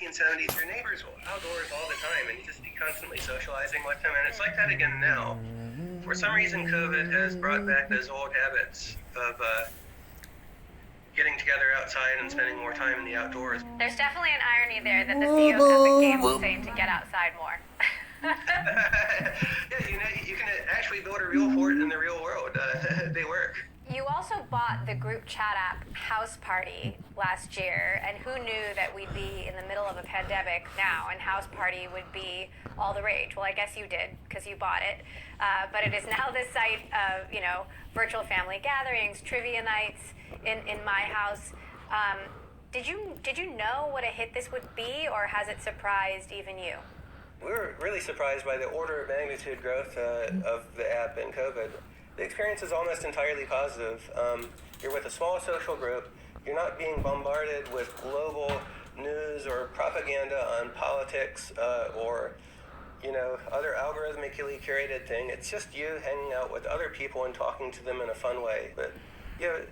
1970s, your neighbors were outdoors all the time, and you just be constantly socializing with them, and it's like that again now. For some reason, COVID has brought back those old habits of getting together outside and spending more time in the outdoors. There's definitely an irony there that the CEOs of the game were saying to get outside more. Yeah, you can actually build a real fort in the real world. They work. You also bought the group chat app House Party last year, and who knew that we'd be in the middle of a pandemic now and House Party would be all the rage? Well, I guess you did, because you bought it. But it is now the site of, virtual family gatherings, trivia nights in my house. Did you know what a hit this would be, or has it surprised even you? We were really surprised by the order of magnitude growth of the app in COVID. The experience is almost entirely positive. You're with a small social group. You're not being bombarded with global news or propaganda on politics or other algorithmically curated thing. It's just you hanging out with other people and talking to them in a fun way. But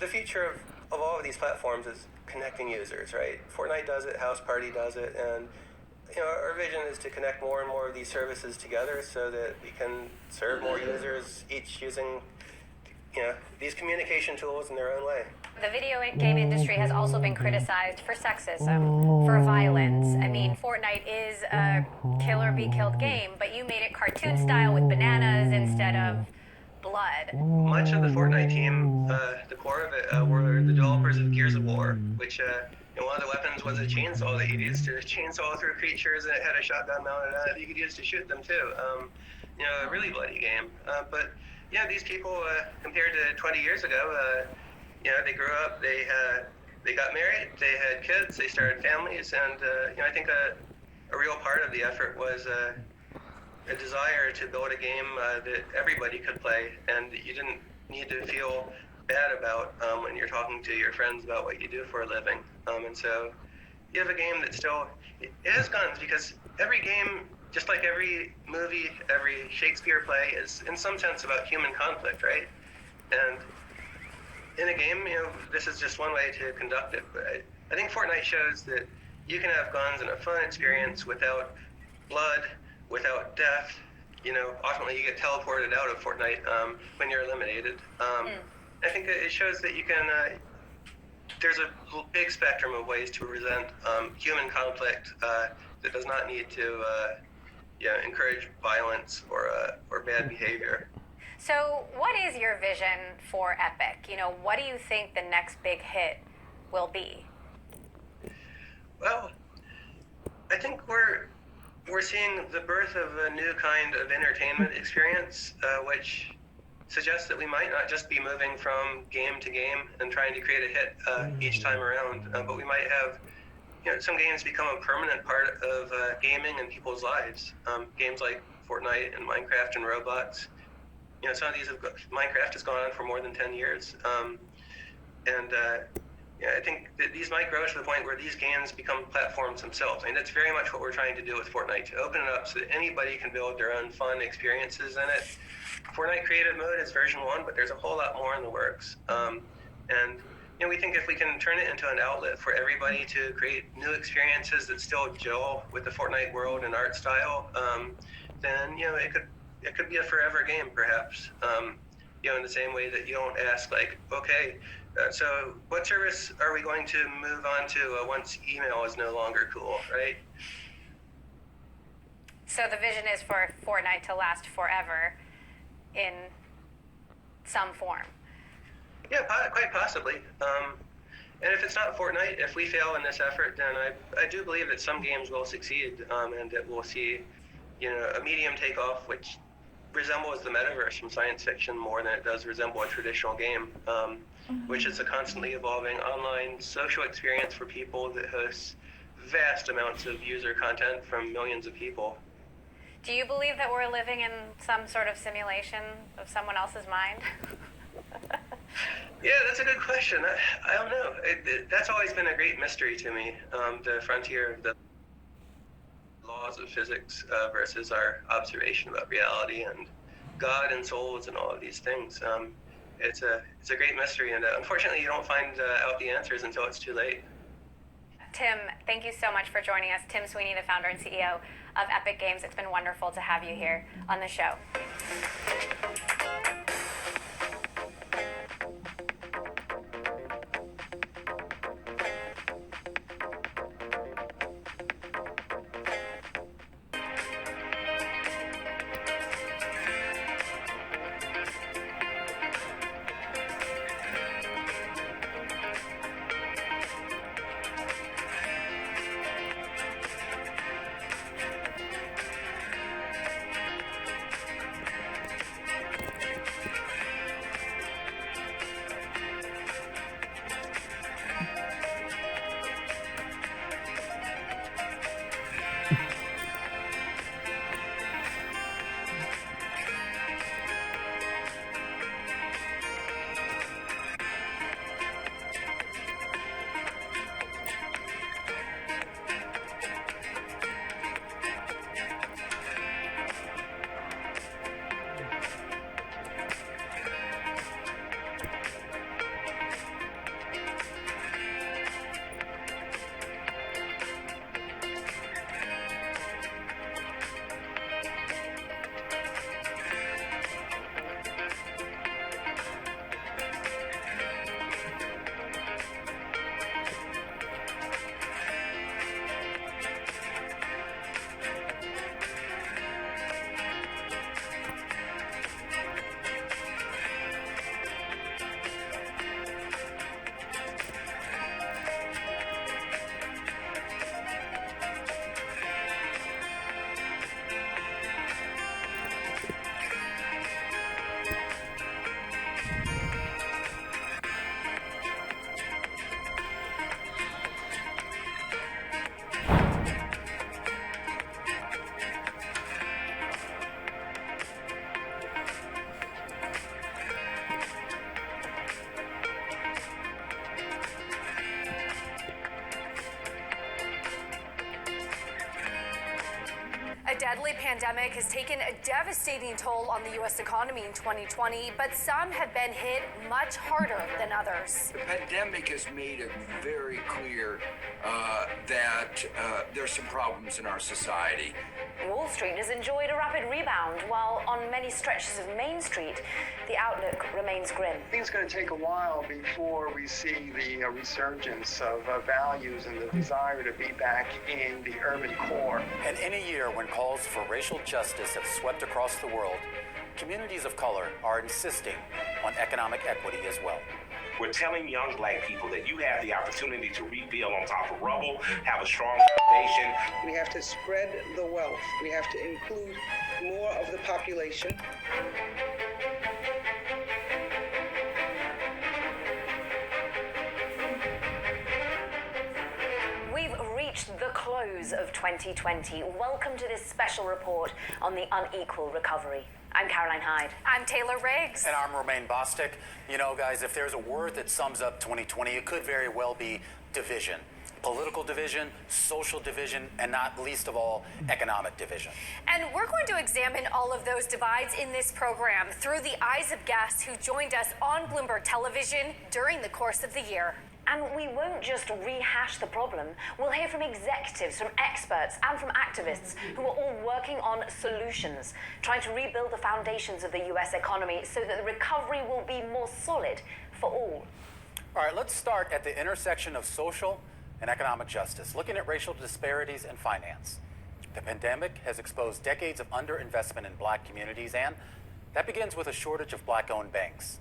the future of all of these platforms is connecting users, right? Fortnite does it, House Party does it, and our vision is to connect more and more of these services together so that we can serve more users, each using these communication tools in their own way. The video game industry has also been criticized for sexism, for violence. I mean, Fortnite is a kill or be killed game, but you made it cartoon style with bananas instead of blood. Much of the Fortnite team, the core of it, were the developers of Gears of War, which one of the weapons was a chainsaw that you used to chainsaw through creatures, and it had a shotgun mounted on it that you could use to shoot them too. A really bloody game. But these people, compared to 20 years ago, they grew up, they got married, they had kids, they started families, and I think a real part of the effort was a desire to build a game that everybody could play, and that you didn't need to feel bad about when you're talking to your friends about what you do for a living. And so you have a game that still, it has guns, because every game, just like every movie, every Shakespeare play, is in some sense about human conflict, right? And in a game, this is just one way to conduct it. But I think Fortnite shows that you can have guns and a fun experience without blood, without death. Ultimately you get teleported out of Fortnite when you're eliminated. I think it shows that you can, there's a big spectrum of ways to resent human conflict that does not need to encourage violence or bad behavior. So what is your vision for Epic? What do you think the next big hit will be? Well, I think we're seeing the birth of a new kind of entertainment experience, which suggests that we might not just be moving from game to game and trying to create a hit each time around, but we might have some games become a permanent part of gaming in people's lives. Games like Fortnite and Minecraft and Roblox. Some of these Minecraft has gone on for more than 10 years. I think that these might grow to the point where these games become platforms themselves. I mean, that's very much what we're trying to do with Fortnite, to open it up so that anybody can build their own fun experiences in it. Fortnite Creative Mode is version 1, but there's a whole lot more in the works. We think if we can turn it into an outlet for everybody to create new experiences that still gel with the Fortnite world and art style, then it could be a forever game, perhaps. In the same way that you don't ask, like, okay, so what service are we going to move on to once email is no longer cool, right? So the vision is for Fortnite to last forever in some form. Yeah, quite possibly. And if it's not Fortnite, if we fail in this effort, then I do believe that some games will succeed, and that we'll see, a medium take off which resembles the metaverse from science fiction more than it does resemble a traditional game, which is a constantly evolving online social experience for people that hosts vast amounts of user content from millions of people. Do you believe that we're living in some sort of simulation of someone else's mind? Yeah, that's a good question. I don't know. That's always been a great mystery to me, the frontier of the laws of physics versus our observation about reality and God and souls and all of these things. It's a great mystery, and unfortunately you don't find out the answers until it's too late. Tim, thank you so much for joining us. Tim Sweeney, the founder and CEO of Epic Games. It's been wonderful to have you here on the show. A deadly pandemic has taken a devastating toll on the U.S. economy in 2020, but some have been hit much harder than others. The pandemic has made it very clear that there's some problems in our society. Wall Street has enjoyed a rapid rebound, while on many stretches of Main Street, the outlook remains grim. I think it's going to take a while before we see the resurgence of values and the desire to be back in the urban core. And in a year when calls for racial justice have swept across the world, communities of color are insisting on economic equity as well. We're telling young black people that you have the opportunity to rebuild on top of rubble, have a strong foundation. We have to spread the wealth. We have to include more of the population. We've reached the close of 2020. Welcome to this special report on the unequal recovery. I'm Caroline Hyde. I'm Taylor Riggs. And I'm Romaine Bostic. You know, guys, if there's a word that sums up 2020, it could very well be division. Political division, social division, and not least of all, economic division. And we're going to examine all of those divides in this program through the eyes of guests who joined us on Bloomberg Television during the course of the year. And we won't just rehash the problem. We'll hear from executives, from experts, and from activists who are all working on solutions, trying to rebuild the foundations of the U.S. economy so that the recovery will be more solid for all. All right, let's start at the intersection of social and economic justice, looking at racial disparities in finance. The pandemic has exposed decades of underinvestment in black communities, and that begins with a shortage of black-owned banks.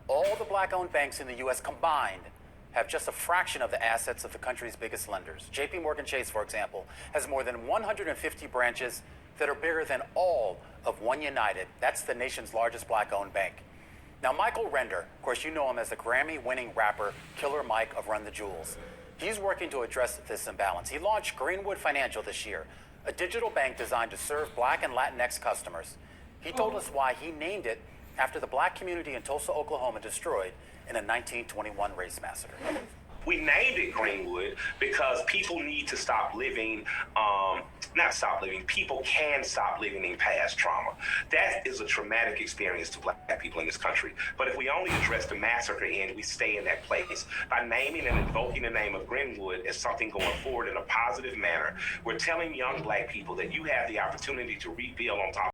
All the black-owned banks in the U.S. combined have just a fraction of the assets of the country's biggest lenders. JP Morgan Chase, for example, has more than 150 branches that are bigger than all of One United. That's the nation's largest black-owned bank. Now, Michael Render, of course, you know him as the Grammy-winning rapper Killer Mike of Run the Jewels. He's working to address this imbalance. He launched Greenwood Financial this year, a digital bank designed to serve Black and Latinx customers. He told us why he named it after the black community in Tulsa, Oklahoma, destroyed in a 1921 race massacre. We named it Greenwood because people need to stop living not stop living. People can stop living in past trauma. That is a traumatic experience to black people in this country. But if we only address the massacre end, we stay in that place. By naming and invoking the name of Greenwood as something going forward in a positive manner, we're telling young black people that you have the opportunity to rebuild on top